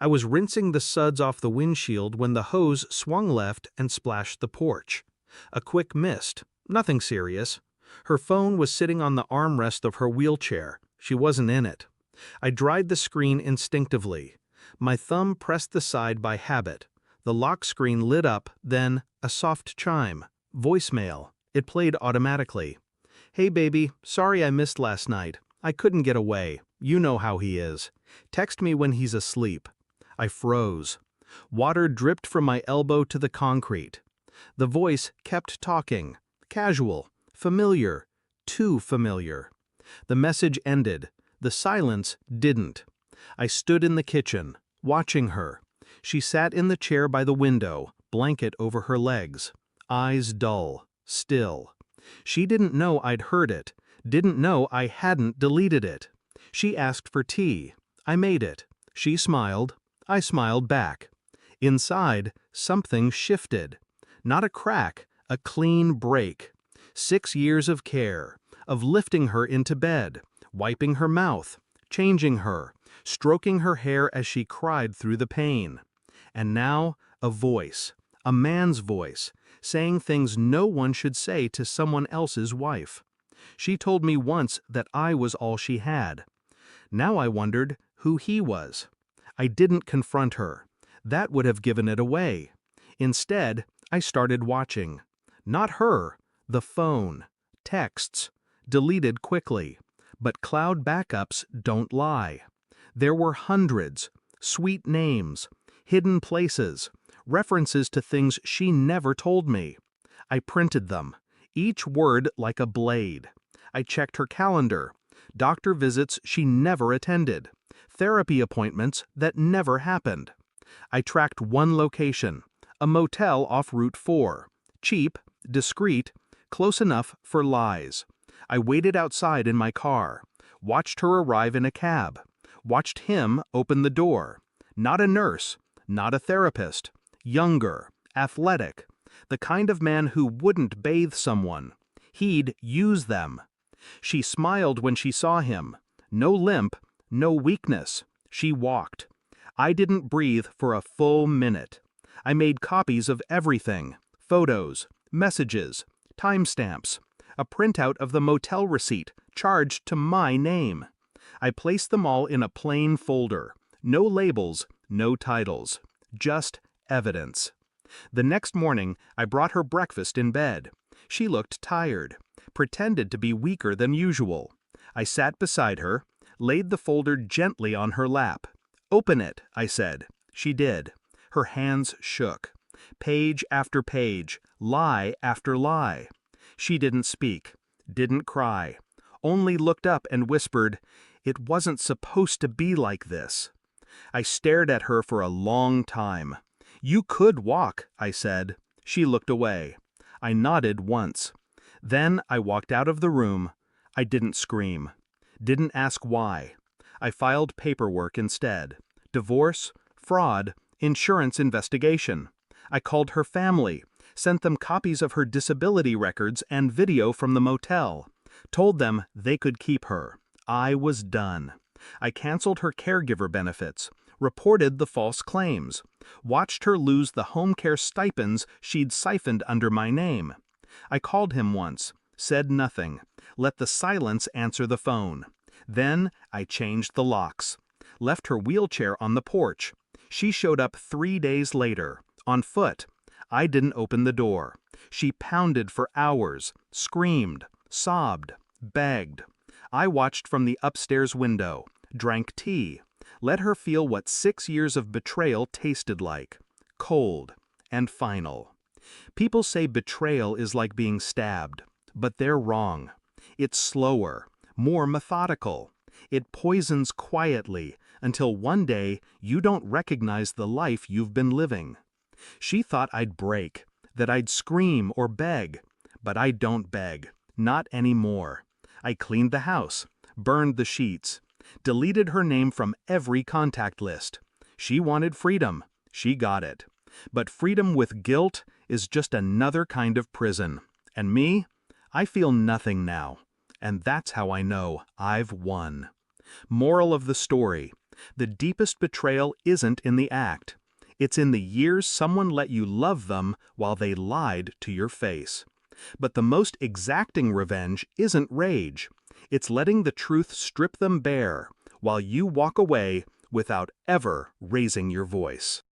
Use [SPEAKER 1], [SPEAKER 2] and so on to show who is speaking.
[SPEAKER 1] I was rinsing the suds off the windshield when the hose swung left and splashed the porch. A quick mist. Nothing serious. Her phone was sitting on the armrest of her wheelchair. She wasn't in it. I dried the screen instinctively. My thumb pressed the side by habit. The lock screen lit up, then a soft chime. Voicemail. It played automatically. "Hey baby, sorry I missed last night. I couldn't get away. You know how he is. Text me when he's asleep." I froze. Water dripped from my elbow to the concrete. The voice kept talking. Casual. Familiar. Too familiar. The message ended. The silence didn't. I stood in the kitchen, watching her. She sat in the chair by the window, blanket over her legs. Eyes dull. Still. She didn't know I'd heard it. Didn't know I hadn't deleted it. She asked for tea. I made it. She smiled. I smiled back. Inside, something shifted. Not a crack, a clean break. 6 years of care, of lifting her into bed, wiping her mouth, changing her, stroking her hair as she cried through the pain. And now, a voice, a man's voice, saying things no one should say to someone else's wife. She told me once that I was all she had. Now I wondered who he was. I didn't confront her. That would have given it away. Instead, I started watching. Not her, the phone, texts, deleted quickly. But cloud backups don't lie. There were hundreds, sweet names, hidden places, references to things she never told me. I printed them, each word like a blade. I checked her calendar, doctor visits she never attended, therapy appointments that never happened. I tracked one location, a motel off Route 4, cheap, discreet, close enough for lies. I waited outside in my car, watched her arrive in a cab, watched him open the door. Not a nurse, not a therapist, younger, athletic, the kind of man who wouldn't bathe someone. He'd use them. She smiled when she saw him. No limp, no weakness. She walked. I didn't breathe for a full minute. I made copies of everything, photos, messages, timestamps, a printout of the motel receipt charged to my name. I placed them all in a plain folder. No labels, no titles. Just evidence. The next morning, I brought her breakfast in bed. She looked tired, pretended to be weaker than usual. I sat beside her, laid the folder gently on her lap. "Open it," I said. She did. Her hands shook. Page after page, lie after lie. She didn't speak, didn't cry, only looked up and whispered, "It wasn't supposed to be like this." I stared at her for a long time. "You could walk," I said. She looked away. I nodded once. Then I walked out of the room. I didn't scream. Didn't ask why. I filed paperwork instead. Divorce, fraud, insurance investigation. I called her family, sent them copies of her disability records and video from the motel. Told them they could keep her. I was done. I canceled her caregiver benefits, reported the false claims, watched her lose the home care stipends she'd siphoned under my name. I called him once, said nothing, let the silence answer the phone. Then I changed the locks, left her wheelchair on the porch. She showed up 3 days later, on foot. I didn't open the door. She pounded for hours, screamed, sobbed, begged. I watched from the upstairs window, drank tea, let her feel what 6 years of betrayal tasted like. Cold and final. People say betrayal is like being stabbed, but they're wrong. It's slower, more methodical. It poisons quietly until one day you don't recognize the life you've been living. She thought I'd break, that I'd scream or beg, but I don't beg, not anymore. I cleaned the house, burned the sheets, deleted her name from every contact list. She wanted freedom. She got it. But freedom with guilt is just another kind of prison. And me? I feel nothing now. And that's how I know I've won. Moral of the story: The deepest betrayal isn't in the act. It's in the years someone let you love them while they lied to your face. But the most exacting revenge isn't rage. It's letting the truth strip them bare while you walk away without ever raising your voice.